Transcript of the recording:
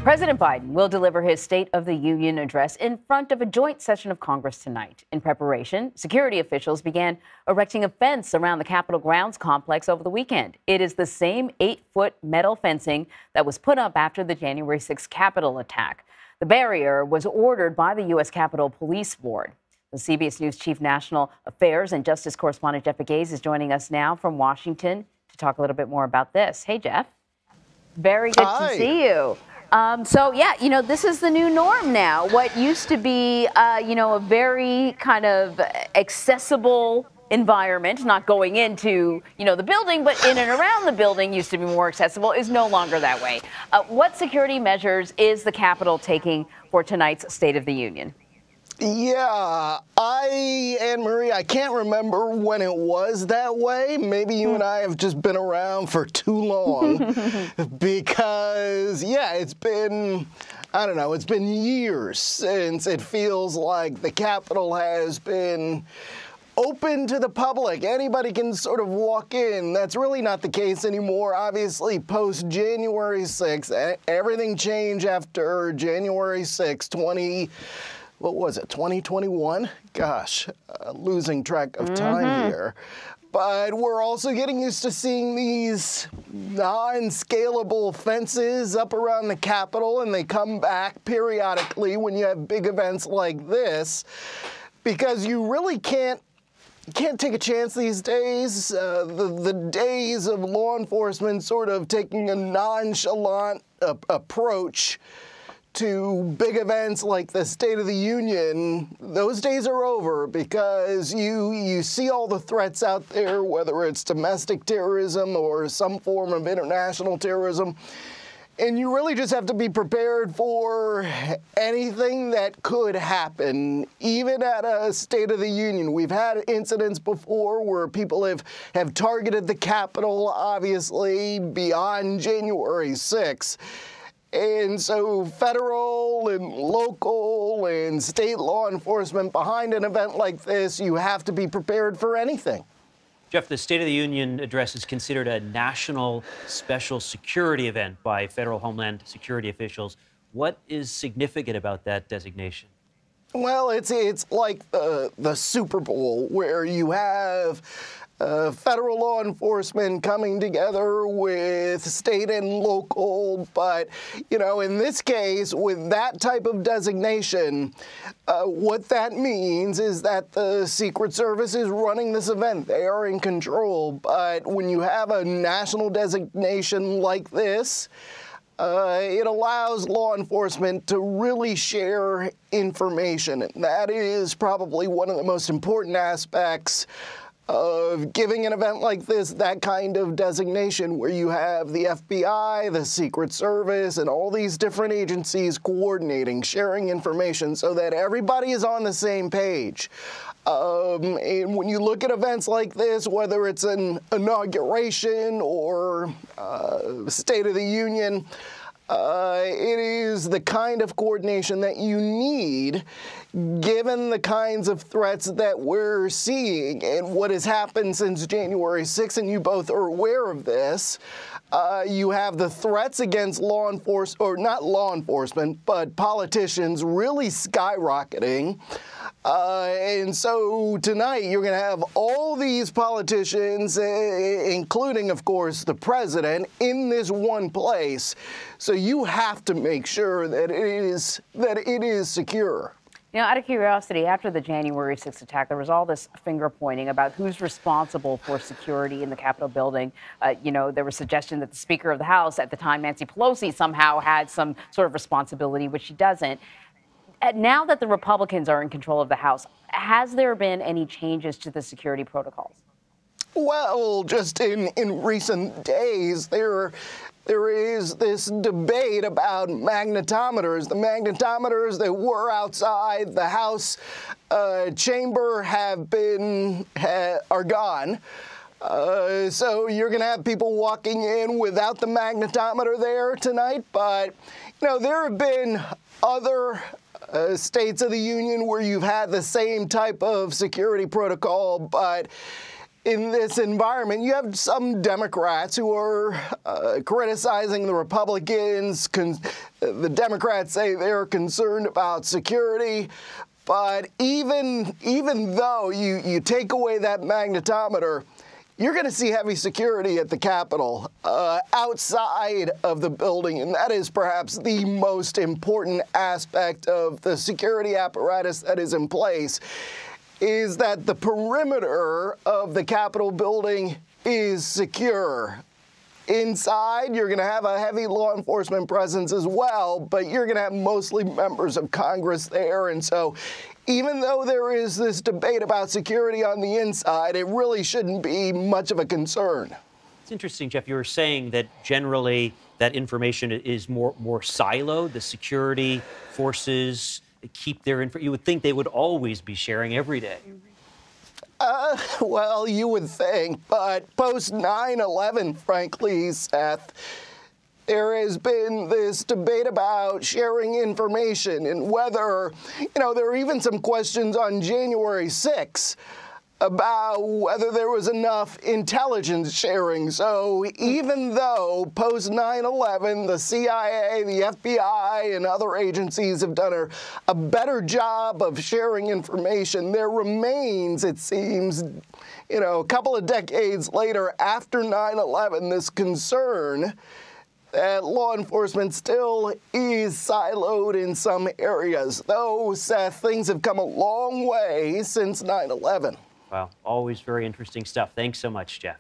President Biden will deliver his State of the Union address in front of a joint session of Congress tonight. In preparation, security officials began erecting a fence around the Capitol grounds complex over the weekend. It is the same 8-foot metal fencing that was put up after the January 6th Capitol attack. The barrier was ordered by the U.S. Capitol Police Board. The CBS News Chief National Affairs and Justice Correspondent Jeff Pegues is joining us now from Washington to talk a little bit more about this. Hey, Jeff. Very good to see you. This is the new norm now. What used to be, a very kind of accessible environment, not going into, the building, but in and around the building used to be more accessible, is no longer that way. What security measures is the Capitol taking for tonight's State of the Union? Yeah, Anne-Marie, I can't remember when it was that way. Maybe you and I have just been around for too long because, it's been, it's been years since it feels like the Capitol has been open to the public. Anybody can sort of walk in. That's really not the case anymore. Obviously, post-January 6th, everything changed after January 6th, 2021? Gosh, losing track of time here. But we're also getting used to seeing these non-scalable fences up around the Capitol, and they come back periodically when you have big events like this, because you really can't take a chance these days. The days of law enforcement sort of taking a nonchalant approach to big events like the State of the Union, those days are over, because you see all the threats out there, whether it's domestic terrorism or some form of international terrorism, and you really just have to be prepared for anything that could happen, even at a State of the Union. We've had incidents before where people have targeted the Capitol, obviously, beyond January 6th. And so federal and local and state law enforcement behind an event like this, you have to be prepared for anything. Jeff, the State of the Union address is considered a national special security event by federal Homeland Security officials. What is significant about that designation? Well, it's like the Super Bowl, where you have federal law enforcement coming together with state and local. But, in this case, with that type of designation, what that means is that the Secret Service is running this event. They are in control. But when you have a national designation like this, it allows law enforcement to really share information. And that is probably one of the most important aspects of giving an event like this that kind of designation, where you have the FBI, the Secret Service, and all these different agencies coordinating, sharing information so that everybody is on the same page. And when you look at events like this, whether it's an inauguration or State of the Union, it is the kind of coordination that you need, given the kinds of threats that we're seeing and what has happened since January 6th, and you both are aware of this. You have the threats against law enforcement, or not law enforcement, but politicians really skyrocketing. And so tonight you're going to have all these politicians, including, of course, the president, in this one place. So you have to make sure that it is secure. Out of curiosity, after the January 6th attack, there was all this finger pointing about who's responsible for security in the Capitol building. There was suggestion that the Speaker of the House at the time, Nancy Pelosi, somehow had some sort of responsibility, which she doesn't. Now that the Republicans are in control of the House, has there been any changes to the security protocols? Well, just in recent days, there is this debate about magnetometers. The magnetometers that were outside the House chamber are gone. So you're going to have people walking in without the magnetometer there tonight. But, there have been other states of the union where you've had the same type of security protocol, but in this environment, you have some Democrats who are criticizing the Republicans. The Democrats say they're concerned about security. But even though you take away that magnetometer, you're going to see heavy security at the Capitol outside of the building. And that is perhaps the most important aspect of the security apparatus that is in place, is that the perimeter of the Capitol building is secure. Inside, you're going to have a heavy law enforcement presence as well, but you're going to have mostly members of Congress there. And so even though there is this debate about security on the inside, it really shouldn't be much of a concern. It's interesting, Jeff. You were saying that generally that information is more siloed. The security forces keep their info. You would think they would always be sharing every day. Well, you would think, but post 9/11, frankly, Seth, there has been this debate about sharing information and whether, there are even some questions on January 6th about whether there was enough intelligence sharing. So even though post 9/11, the CIA, the FBI, and other agencies have done a better job of sharing information, there remains, it seems, a couple of decades later after 9/11, this concern that law enforcement still is siloed in some areas. Though, Seth, things have come a long way since 9/11. Wow, always very interesting stuff. Thanks so much, Jeff.